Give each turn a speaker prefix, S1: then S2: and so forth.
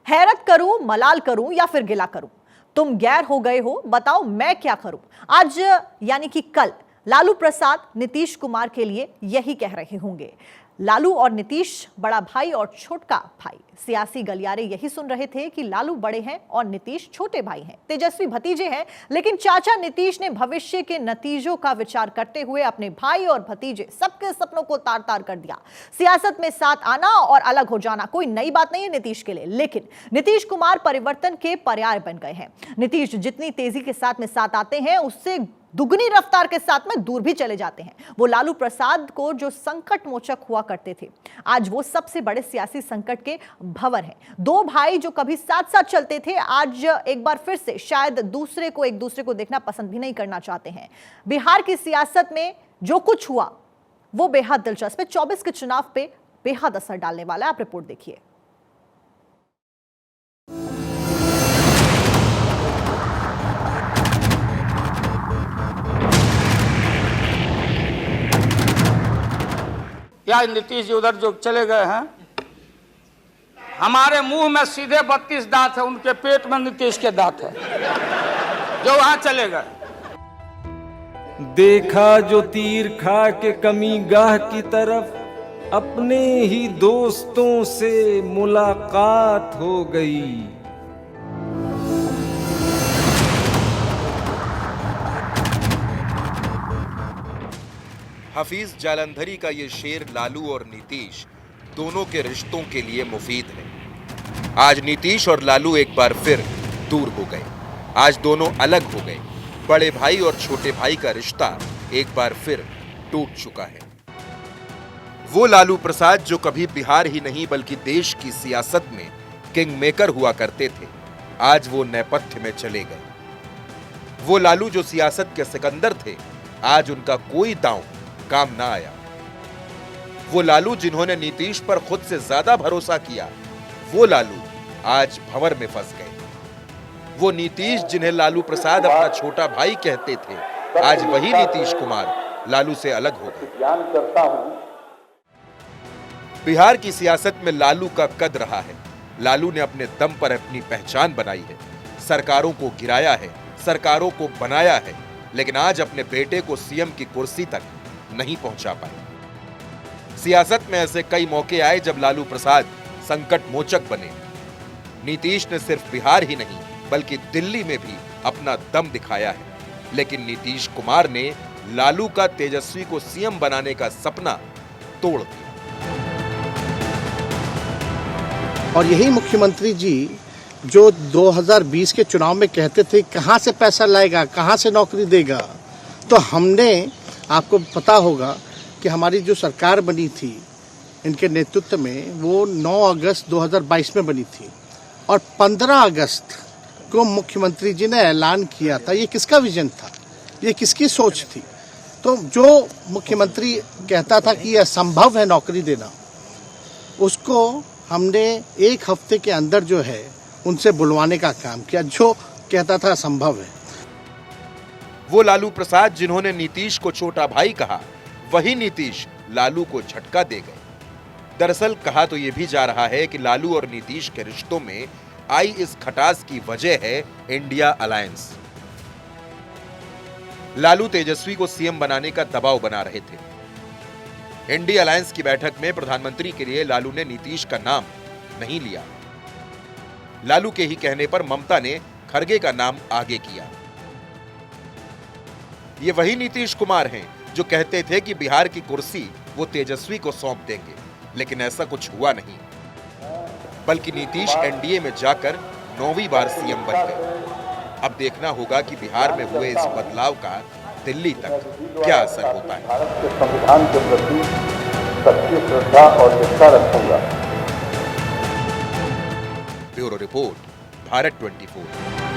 S1: हैरत करूं, मलाल करूं या फिर गिला करूं? तुम गैर हो गए हो, बताओ मैं क्या करूं? आज यानी कि कल लालू प्रसाद नीतीश कुमार के लिए यही कह रहे होंगे। लालू और नीतीश बड़ा भाई और छोटा भाई। सियासी गलियारे यही सुन रहे थे कि लालू बड़े हैं और नीतीश छोटे भाई हैं, तेजस्वी भतीजे हैं। लेकिन चाचा नीतीश ने भविष्य के नतीजों का विचार करते हुए अपने भाई और भतीजे सबके सपनों को तार तार कर दिया। सियासत में साथ आना और अलग हो जाना कोई नई बात नहीं है नीतीश के लिए, लेकिन नीतीश कुमार परिवर्तन के पर्याय बन गए हैं। नीतीश जितनी तेजी के साथ आते हैं, उससे दुगनी रफ्तार के साथ में दूर भी चले जाते हैं। वो लालू प्रसाद को जो संकट मोचक हुआ करते थे, आज वो सबसे बड़े सियासी संकट के भंवर हैं। दो भाई जो कभी साथ साथ चलते थे, आज एक बार फिर से शायद एक दूसरे को देखना पसंद भी नहीं करना चाहते हैं। बिहार की सियासत में जो कुछ हुआ वो बेहद दिलचस्प है। 24 के चुनाव पे बेहद असर डालने वाला है। आप रिपोर्ट देखिए।
S2: या नीतीश जी उधर जो चले गए हैं, हमारे मुंह में सीधे 32 दांत है, उनके पेट में नीतीश के दांत है, जो वहां चले गए।
S3: देखा जो तीर खा के कमी गाह की तरफ, अपने ही दोस्तों से मुलाकात हो गई।
S4: हफीज जालंधरी का ये शेर लालू और नीतीश दोनों के रिश्तों के लिए मुफीद है। आज नीतीश और लालू एक बार फिर दूर हो गए। आज दोनों अलग हो गए। बड़े भाई और छोटे भाई का रिश्ता एक बार फिर टूट चुका है। वो लालू प्रसाद जो कभी बिहार ही नहीं बल्कि देश की सियासत में किंग मेकर हुआ करते थे, आज वो नेपथ्य में चले गए। वो लालू जो सियासत के सिकंदर थे, आज उनका कोई दांव काम ना आया। वो लालू जिन्होंने नीतीश पर खुद से ज्यादा भरोसा किया, वो लालू आज भंवर में फंस गए। वो नीतीश जिन्हें लालू प्रसाद अपना छोटा भाई कहते थे, आज वही नीतीश कुमार लालू से अलग हो गए। बिहार की सियासत में लालू का कद रहा है। लालू ने अपने दम पर अपनी पहचान बनाई है, सरकारों को गिराया है, सरकारों को बनाया है, लेकिन आज अपने बेटे को सीएम की कुर्सी तक नहीं पहुंचा पाए। सियासत में ऐसे कई मौके आए जब लालू प्रसाद संकट मोचक बने। नीतीश ने सिर्फ बिहार ही नहीं बल्कि दिल्ली में भी अपना दम दिखाया है, लेकिन नीतीश कुमार ने लालू का तेजस्वी को सीएम बनाने का सपना तोड़ दिया।
S5: और यही मुख्यमंत्री जी जो 2020 के चुनाव में कहते थे कहां से पैसा लाएगा, कहां से नौकरी देगा, तो हमने, आपको पता होगा कि हमारी जो सरकार बनी थी इनके नेतृत्व में, वो 9 अगस्त 2022 में बनी थी और 15 अगस्त को मुख्यमंत्री जी ने ऐलान किया था। ये किसका विजन था, ये किसकी सोच थी? तो जो मुख्यमंत्री कहता था कि यह असंभव है नौकरी देना, उसको हमने एक हफ्ते के अंदर जो है उनसे बुलवाने का काम किया, जो कहता था असंभव है।
S4: वो लालू प्रसाद जिन्होंने नीतीश को छोटा भाई कहा, वही नीतीश लालू को झटका दे गए। दरअसल कहा तो यह भी जा रहा है कि लालू और नीतीश के रिश्तों में आई इस खटास की वजह है इंडिया अलायंस। लालू तेजस्वी को सीएम बनाने का दबाव बना रहे थे। इंडिया अलायंस की बैठक में प्रधानमंत्री के लिए लालू ने नीतीश का नाम नहीं लिया। लालू के ही कहने पर ममता ने खड़गे का नाम आगे किया। ये वही नीतीश कुमार हैं जो कहते थे कि बिहार की कुर्सी वो तेजस्वी को सौंप देंगे, लेकिन ऐसा कुछ हुआ नहीं, बल्कि नीतीश एनडीए में जाकर 9वीं बार सीएम बन गए। अब देखना होगा कि बिहार में हुए इस बदलाव का दिल्ली तक क्या असर होता है।
S6: भारत के संविधान के प्रति सच्ची श्रद्धा और निष्ठा रखूंगा।
S4: Bureau report, Bharat 24।